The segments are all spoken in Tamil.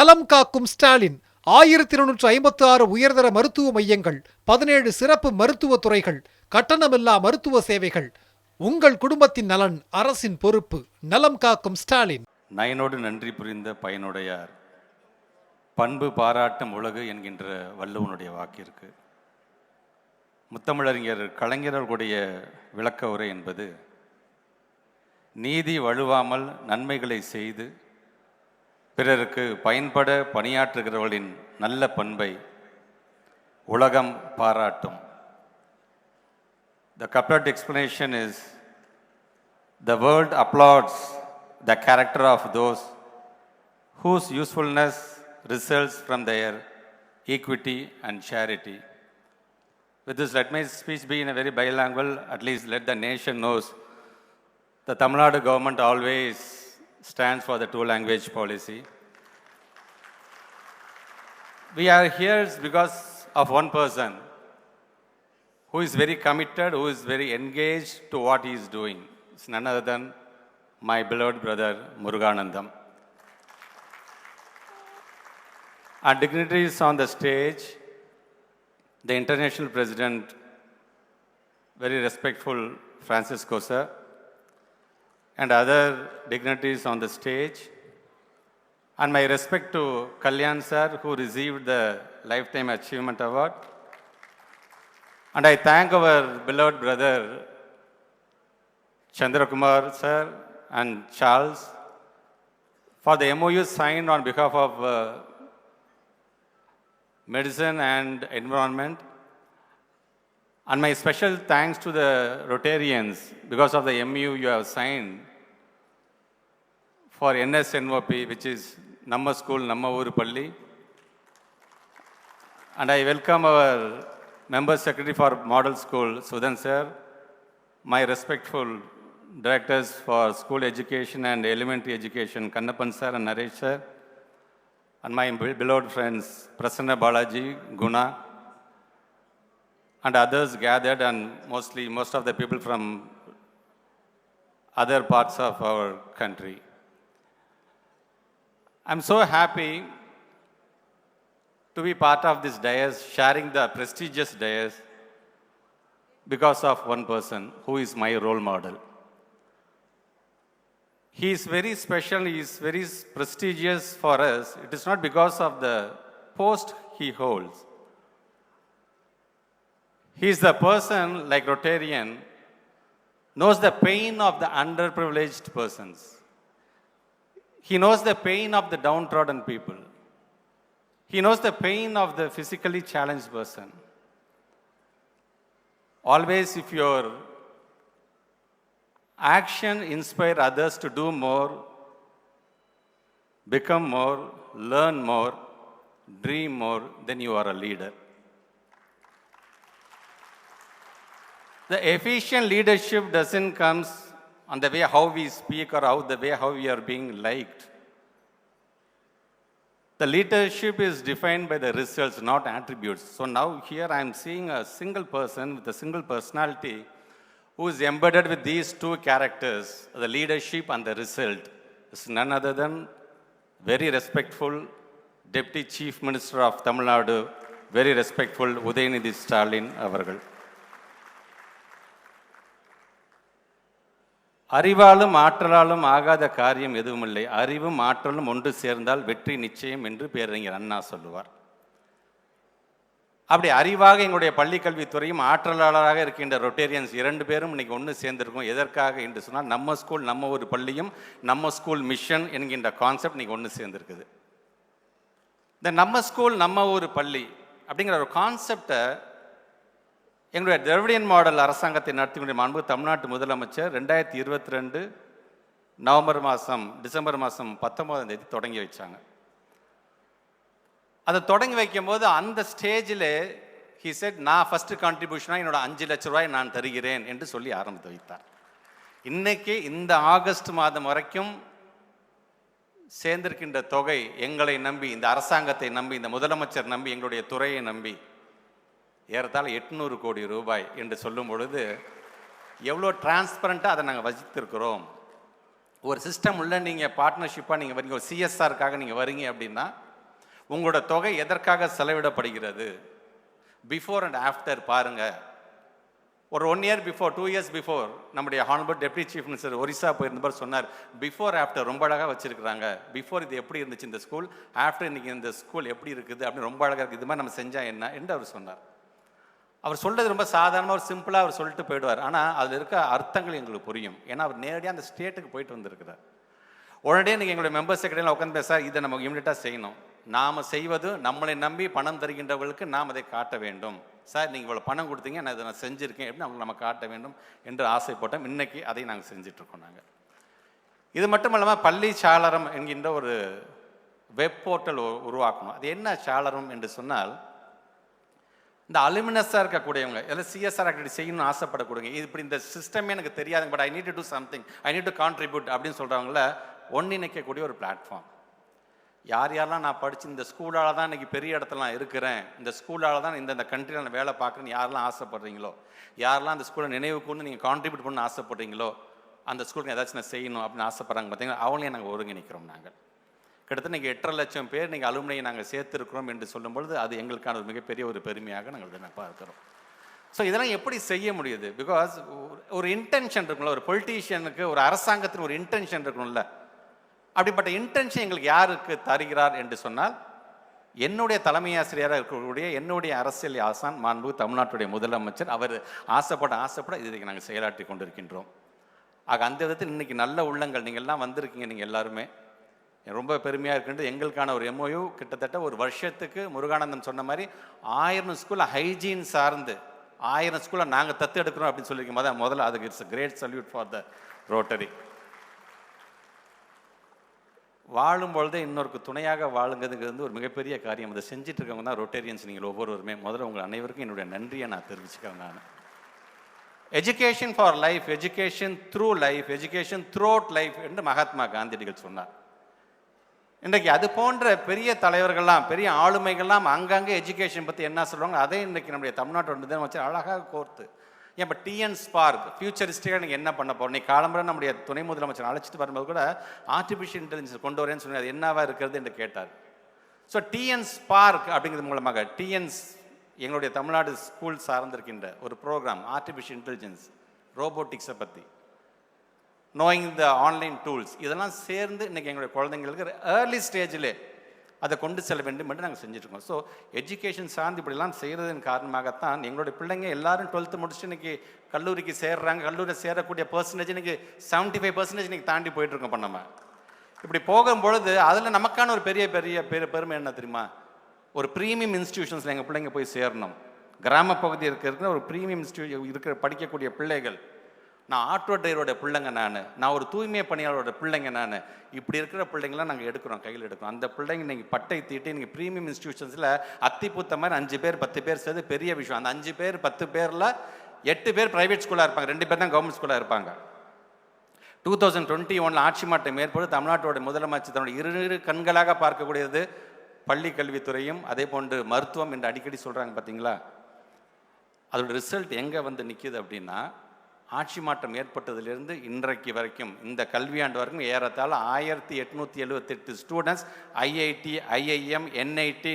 நலம் காக்கும் ஸ்டாலின் 1256 உயர்தர மருத்துவ மையங்கள், 17 சிறப்பு மருத்துவ துறைகள், கட்டணமில்லா மருத்துவ சேவைகள். உங்கள் குடும்பத்தின் நலன் அரசின் பொறுப்பு. நலம் காக்கும் ஸ்டாலின். நயனோடு நன்றி புரிந்த பயனுடையார், பண்பு பாராட்டும் உலகு என்கின்ற வள்ளுவனுடைய வாக்கிற்கு முத்தமிழறிஞர் கலைஞர்களுடைய விளக்க உரை என்பது, நீதி வழுவாமல் நன்மைகளை செய்து பிறருக்கு பயன்பட பணியாற்றுகிறவர்களின் நல்ல பண்பை உலகம் பாராட்டும். The couplet explanation is, the world applauds the character of those whose usefulness results from their equity and charity. With this, let my speech be in a very bilingual, at least let the nation knows the Tamil Nadu government always stands for the two-language policy. We are here because of one person who is very committed, who is very engaged to what he is doing. It's none other than my beloved brother Muruganandam. Our dignitaries on the stage, the international president, very respectful Francisco sir, and other dignitaries on the stage, and my respect to Kalyan sir, who received the Lifetime Achievement Award. And I thank our beloved brother Chandrakumar sir and Charles for the MOU signed on behalf of medicine and environment. And my special thanks to the Rotarians because of the MOU you have signed for NSNOP, which is Namma School, Namma Ooru Palli. And I welcome our Member Secretary for Model School, Sudan sir, my respectful directors for school education and elementary education, Kannappan sir and Naresh sir, and my beloved friends, Prasanna Balaji, Guna, and others gathered, and most of the people from other parts of our country. I'm so happy to be part of this dais, sharing the prestigious dais because of one person who is my role model. He is very special, he is very prestigious for us. It is not because of the post he holds. He is the person, like Rotarian, knows the pain of the underprivileged persons. He knows the pain of the downtrodden people. He knows the pain of the physically challenged person. Always, if your action inspire others to do more, become more, learn more, dream more, then you are a leader. The efficient leadership doesn't come on the way how we speak or the way how we are being liked. The leadership is defined by the results, not attributes. So now here I am seeing a single person with a single personality who is embedded with these two characters, the leadership and the result. It's none other than very respectful Deputy Chief Minister of Tamil Nadu, very respectful Udayanidhi Stalin avargal. அறிவாலும் ஆற்றலாலும் ஆகாத காரியம் எதுவுமில்லை, அறிவும் ஆற்றலும் ஒன்று சேர்ந்தால் வெற்றி நிச்சயம் என்று பேரறிஞர் அண்ணா சொல்லுவார். அப்படி அறிவாக எங்களுடைய பள்ளிக்கல்வித்துறையும் ஆற்றலாளராக இருக்கின்ற ரொட்டேரியன்ஸ் 2 பேரும் இன்னைக்கு ஒன்று சேர்ந்திருக்கும். எதற்காக என்று சொன்னால், நம்ம ஸ்கூல் நம்ம ஒரு பள்ளியும் நம்ம ஸ்கூல் மிஷன் என்கின்ற கான்செப்ட் இன்னைக்கு ஒன்று சேர்ந்திருக்குது. இந்த நம்ம ஸ்கூல் நம்ம ஒரு பள்ளி அப்படிங்கிற ஒரு கான்செப்டை எங்களுடைய திராவிடியன் மாடல் அரசாங்கத்தை நடத்திய மாண்பு தமிழ்நாட்டு முதலமைச்சர் 2022 டிசம்பர் மாதம் 19ஆம் தேதி தொடங்கி வச்சாங்க. அதை தொடங்கி வைக்கும் போது அந்த ஸ்டேஜில் ஹி செட், நான் ஃபர்ஸ்ட் கான்ட்ரிபியூஷனாக என்னோட 5 லட்ச ரூபாய் நான் தருகிறேன் என்று சொல்லி ஆரம்பித்து வைத்தார். இன்னைக்கு இந்த ஆகஸ்ட் மாதம் வரைக்கும் சேர்ந்திருக்கின்ற தொகை எங்களை நம்பி, இந்த அரசாங்கத்தை நம்பி, இந்த முதலமைச்சர் நம்பி, எங்களுடைய துறையை நம்பி ஏறத்தாழ 800 கோடி ரூபாய் என்று சொல்லும் பொழுது எவ்வளோ டிரான்ஸ்பரண்ட்டாக அதை நாங்கள் வசித்திருக்கிறோம். ஒரு சிஸ்டம் உள்ள நீங்கள் பார்ட்னர்ஷிப்பாக நீங்கள் வரீங்க, ஒரு சிஎஸ்ஆருக்காக நீங்கள் வரீங்க அப்படின்னா உங்களோட தொகை எதற்காக செலவிடப்படுகிறது, பிஃபோர் அண்ட் ஆஃப்டர் பாருங்கள். ஒரு 1 year பிஃபோர் 2 years பிஃபோர் நம்முடைய honourable deputy chief minister Orissa போயிருந்தவர் சொன்னார், பிஃபோர் ஆஃப்டர் ரொம்ப அழகாக வச்சிருக்கிறாங்க. பிஃபோர் இது எப்படி இருந்துச்சு இந்த ஸ்கூல், ஆஃப்டர் இன்னைக்கு இந்த ஸ்கூல் எப்படி இருக்குது அப்படின்னு ரொம்ப அழகாக இருக்குது, இது மாதிரி நம்ம செஞ்சால் என்ன என்று அவர் சொன்னார். அவர் சொல்கிறது ரொம்ப சாதாரணமாக ஒரு சிம்பிளாக அவர் சொல்லிட்டு போயிடுவார். ஆனால் அதில் இருக்க அர்த்தங்கள் எங்களுக்கு புரியும். ஏன்னா அவர் நேரடியாக அந்த ஸ்டேட்டுக்கு போயிட்டு வந்திருக்கிறார். உடனே நீங்கள் எங்களுடைய மெம்பர்ஸ் செக்ரட்டரியில் உட்காந்து பேச, இதை நம்ம இமிடியட்டாக செய்யணும். நாம் செய்வது நம்மளை நம்பி பணம் தருகின்றவர்களுக்கு நாம் அதை காட்ட வேண்டும். சார் நீங்கள் இவ்வளோ பணம் கொடுத்தீங்க, நான் இதை நான் செஞ்சுருக்கேன் அப்படின்னு அவங்களுக்கு நம்ம காட்ட வேண்டும் என்று ஆசைப்பட்டோம். இன்றைக்கி அதை நாங்கள் செஞ்சிட்ருக்கோம். நாங்கள் இது மட்டும் இல்லாமல் பள்ளி சாளரம் என்கின்ற ஒரு வெப் போர்ட்டல் உருவாக்கணும். அது என்ன சாளரம் என்று சொன்னால், இந்த அலுமினஸாக இருக்கக்கூடியவங்க எல்லாம் சிஎஸ்ஆர் ஆக்டிவிட்டி செய்யணும்னு ஆசைப்படக்கூடியவங்க, இது இப்படி இந்த சிஸ்டமே எனக்கு தெரியாதுங்க, but I need to do something, I need to contribute அப்படின்னு சொல்கிறவங்கள ஒன்றிணைக்கக்கூடிய ஒரு பிளாட்ஃபார்ம். யார் யாரெல்லாம் நான் படித்து இந்த ஸ்கூலால் தான் இன்றைக்கி பெரிய இடத்துல நான் இருக்கிறேன், இந்த ஸ்கூலால் தான் இந்த கண்ட்ரியில் நான் வேலை பார்க்குறேன்னு யாரெல்லாம் ஆசைப்படுறீங்களோ, யாரெல்லாம் அந்த ஸ்கூலை நினைவு கொண்டு நீங்கள் கான்ட்ரிபியூட் பண்ண ஆசைப்படுறீங்களோ, அந்த ஸ்கூலுக்கு ஏதாச்சும் நான் செய்யணும் அப்படின்னு ஆசைப்படுறாங்க பார்த்தீங்கன்னா, அவங்களையும் நாங்கள் ஒருங்கிணைக்கிறோம். நாங்கள் கிட்டத்தட்ட நீங்கள் 8.5 லட்சம் பேர் நீங்கள் அலுமினியை நாங்கள் சேர்த்துருக்கிறோம் என்று சொல்லும்பொழுது அது எங்களுக்கான ஒரு மிகப்பெரிய ஒரு பெருமையாக நாங்கள் இதை பார்க்குறோம். ஸோ இதெல்லாம் எப்படி செய்ய முடியுது? பிகாஸ் ஒரு இன்டென்ஷன் இருக்கணும்ல, ஒரு பொலிட்டீஷியனுக்கு ஒரு அரசாங்கத்தின் ஒரு இன்டென்ஷன் இருக்கணும்ல. அப்படிப்பட்ட இன்டென்ஷன் எங்களுக்கு யாருக்கு தருகிறார் என்று சொன்னால், என்னுடைய தலைமை ஆசிரியராக இருக்கக்கூடிய என்னுடைய அரசியல் ஆசான் மாண்பு தமிழ்நாட்டுடைய முதலமைச்சர் அவர் ஆசைப்பட இதுக்கு நாங்கள் செயலாற்றி கொண்டிருக்கின்றோம். ஆக அந்த விதத்தில் இன்றைக்கி நல்ல உள்ளங்கள் நீங்கள் எல்லாம் வந்திருக்கீங்க. நீங்கள் எல்லாருமே ரொம்ப பெருமையாக இருக்கின்றது. எங்களுக்கான ஒரு MOU கிட்டத்தட்ட ஒரு வருஷத்துக்கு முருகானந்தம் சொன்ன மாதிரி 1000 ஸ்கூலில் ஹைஜீன் சார்ந்து 1000 ஸ்கூலில் நாங்கள் தத்து எடுக்கிறோம் அப்படின்னு சொல்லியிருக்கோம். அதான் முதல்ல அதுக்கு it's great salute for the Rotary. வாழும்பொழுதே இன்னொருக்கு துணையாக வாழுங்கிறதுங்கிறது ஒரு மிகப்பெரிய காரியம். அதை செஞ்சுட்டு இருக்கவங்க தான் ரொட்டேரியன்ஸ். நீங்கள் ஒவ்வொருவருமே முதல்ல உங்கள் அனைவருக்கும் என்னுடைய நன்றியை நான் தெரிவிச்சுக்கிறேன். நான் education for life, education through life, education through out life என்று மகாத்மா காந்தியடிகள் சொன்னார். இன்றைக்கு அது போன்ற பெரிய தலைவர்கள்லாம் பெரிய ஆளுமைகள்லாம் அங்கங்கே எஜுகேஷன் பற்றி என்ன சொல்கிறாங்க, அதை இன்றைக்கி நம்முடைய தமிழ்நாட்டோட முதலமைச்சர் அழகாக கோர்த்து ஏன் இப்போ டிஎன் ஸ்பார்க் ஃபியூச்சரிஸ்டிக்காக நீங்கள் என்ன பண்ண போகிறோம், நீ காலம்பரம் நம்முடைய துணை முதலமைச்சர் அழைச்சிட்டு வரும்போது கூட ஆர்டிஃபிஷியல் இன்டெலிஜென்ஸ் கொண்டு வரேன்னு சொல்லி அது என்னவா இருக்கிறது என்று கேட்டார். ஸோ டிஎன் ஸ்பார்க் அப்படிங்கிறது மூலமாக டிஎன்ஸ் எங்களுடைய தமிழ்நாடு ஸ்கூல் சார்ந்திருக்கின்ற ஒரு ப்ரோக்ராம் ஆர்டிஃபிஷியல் இன்டெலிஜென்ஸ் ரோபோட்டிக்ஸை பற்றி நோயிங் த ஆன்லைன் டூல்ஸ் இதெல்லாம் சேர்ந்து இன்றைக்கி எங்களுடைய குழந்தைங்களுக்கு ஏர்லி ஸ்டேஜில் அதை கொண்டு செல்ல வேண்டும் என்று நாங்கள் செஞ்சுட்ருக்கோம். ஸோ எஜுகேஷன் சார்ந்து இப்படிலாம் செய்கிறதன் காரணமாகத்தான் எங்களுடைய பிள்ளைங்க எல்லாரும் 12th முடிச்சுட்டு இன்றைக்கி கல்லூரிக்கு சேர்றாங்க. கல்லூரியில் சேரக்கூடிய பர்சன்டேஜ் இன்றைக்கி 75% இன்றைக்கி தாண்டி போயிட்டுருக்கோம். இப்போ நம்ம இப்படி போகும்பொழுது அதில் நமக்கான ஒரு பெருமை என்ன தெரியுமா, ஒரு ப்ரீமியம் இன்ஸ்டிடியூஷன்ஸில் எங்கள் பிள்ளைங்க போய் சேரணும். கிராம பகுதி இருக்கிற ஒரு ப்ரீமியம் இருக்கிற படிக்கக்கூடிய பிள்ளைகள், நான் ஆட்டோ டிரைவரோட பிள்ளைங்க, நான் ஒரு தூய்மை பணியாளரோட பிள்ளைங்க, நான் இப்படி இருக்கிற பிள்ளைங்களாம் நாங்கள் எடுக்கிறோம், கையில் எடுக்கிறோம். அந்த பிள்ளைங்க நீங்கள் பட்டை தீட்டி நீங்கள் ப்ரீமியம் இன்ஸ்டிடியூஷன்ஸில் அத்திப்பூத்த மாதிரி 5 பேர் 10 பேர் சேர்ந்து பெரிய விஷயம். அந்த 5 பேர் 10 பேரில் 8 பேர் ப்ரைவேட் ஸ்கூலாக இருப்பாங்க, 2 பேர் தான் கவர்மெண்ட் ஸ்கூலாக இருப்பாங்க. 2021 ஆட்சி மாற்றம் ஏற்பட்டு தமிழ்நாட்டோட முதலமைச்சர் தன்னுடைய இரு கண்களாக பார்க்கக்கூடியது பள்ளி கல்வித்துறையும் அதே போன்று மருத்துவம் என்று அடிக்கடி சொல்கிறாங்க பார்த்தீங்களா. அதோட ரிசல்ட் எங்கே வந்து நிற்கிது அப்படின்னா, ஆட்சி மாற்றம் ஏற்பட்டதிலிருந்து இன்றைக்கு வரைக்கும் இந்த கல்வியாண்டு வரைக்கும் ஏறத்தாழ 1878 students IIT, IIM, NIT,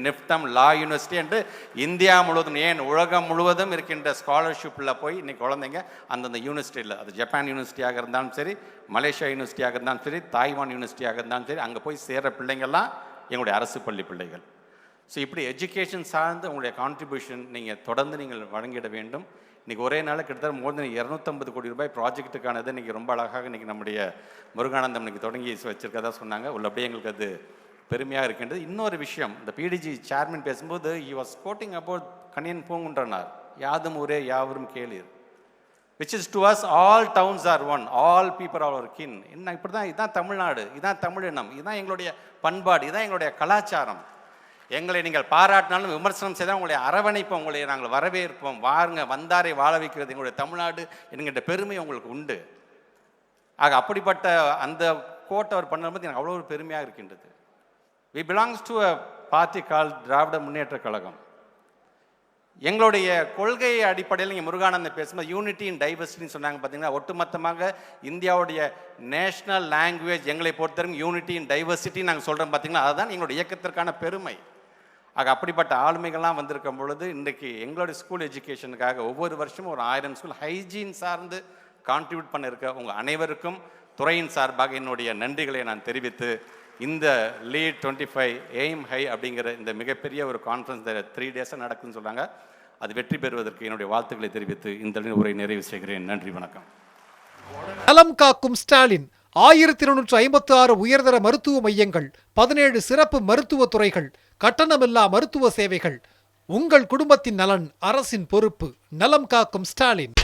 NIFTEM, லா யூனிவர்சிட்டி என்று இந்தியா முழுவதும் ஏன் உலகம் முழுவதும் இருக்கின்ற ஸ்காலர்ஷிப்பில் போய் இன்னைக்கு குழந்தைங்க அந்தந்த யூனிவர்சிட்டியில், அது ஜப்பான் யூனிவர்சிட்டியாக இருந்தாலும் சரி, மலேசியா யூனிவர்சிட்டியாக இருந்தாலும் சரி, தாய்வான் யூனிவர்சிட்டியாக இருந்தாலும் சரி, அங்கே போய் சேர பிள்ளைங்கள்லாம் எங்களுடைய அரசு பள்ளி பிள்ளைகள். ஸோ இப்படி எஜுகேஷன் சார்ந்து உங்களுடைய கான்ட்ரிபியூஷன் நீங்கள் தொடர்ந்து நீங்கள் வழங்கிட வேண்டும். இன்றைக்கி ஒரே நாள் கிட்டத்தட்ட more than 250 கோடி ரூபாய் ப்ராஜெக்ட்டுக்கானது இன்றைக்கி ரொம்ப அழகாக இன்றைக்கி நம்முடைய முருகானந்தம் இன்றைக்கி தொடங்கி வச்சுருக்கதா சொன்னாங்க. உள்ளபடியே எங்களுக்கு அது பெருமையாக இருக்கின்றது. இன்னொரு விஷயம், இந்த பிடிஜி சேர்மன் பேசும்போது he was quoting about Kaniyan Pungundranar, யாதும் ஊரே யாவரும் கேளீர், which is to us all towns are one, all people are our kin. என்ன இப்படி தான், இதுதான் தமிழ்நாடு, இதுதான் தமிழினம், இதுதான் எங்களுடைய பண்பாடு, இதுதான் எங்களுடைய கலாச்சாரம். எங்களை நீங்கள் பாராட்டினாலும் விமர்சனம் செய்தால் உங்களுடைய அரவணைப்போம், உங்களை நாங்கள் வரவேற்போம், வாருங்க, வந்தாரை வாழ வைக்கிறது எங்களுடைய தமிழ்நாடு என்கின்ற பெருமை உங்களுக்கு உண்டு. ஆக அப்படிப்பட்ட அந்த கோட்டை அவர் பண்ணும்போது எனக்கு அவ்வளோ ஒரு பெருமையாக இருக்கின்றது. We belongs to a party call Dravida Munnetra Kazhagam. எங்களுடைய கொள்கை அடிப்படையில் நீங்கள் முருகானந்தன் பேசும்போது யூனிட்டி இன் டைவர்சிட்டின்னு சொன்னாங்க பார்த்தீங்கன்னா, ஒட்டுமொத்தமாக இந்தியாவுடைய நேஷனல் லாங்குவேஜ் எங்களை பொறுத்தவரைக்கும் யூனிட்டி இன் டைவர்சிட்டி நாங்கள் சொல்கிறோம் பார்த்தீங்களா, அதுதான் எங்களுடைய இயக்கத்திற்கான பெருமை. ஆக அப்படிப்பட்ட ஆளுமைகள்லாம் வந்திருக்கும் பொழுது இன்றைக்கு எங்களுடைய ஸ்கூல் எஜுகேஷனுக்காக ஒவ்வொரு வருஷமும் ஒரு 1000 ஸ்கூல் ஹைஜீன் சார்ந்து கான்ட்ரிபியூட் பண்ணியிருக்க உங்கள் அனைவருக்கும் துறையின் சார்பாக என்னுடைய நன்றிகளை நான் தெரிவித்து, இந்த லீட் 25 எய்ம் ஹை அப்படிங்கிற இந்த மிகப்பெரிய ஒரு கான்ஃபரன்ஸ் 3 days நடக்குதுன்னு சொல்கிறாங்க, அது வெற்றி பெறுவதற்கு என்னுடைய வாழ்த்துக்களை தெரிவித்து இந்த உரை நிறைவு செய்கிறேன். நன்றி, வணக்கம். நலம் காக்கும் ஸ்டாலின் 1256 உயர்தர மருத்துவ மையங்கள், 17 சிறப்பு மருத்துவ துறைகள், கட்டணமில்லா மருத்துவ சேவைகள். உங்கள் குடும்பத்தின் நலன் அரசின் பொறுப்பு. நலம் காக்கும் ஸ்டாலின்.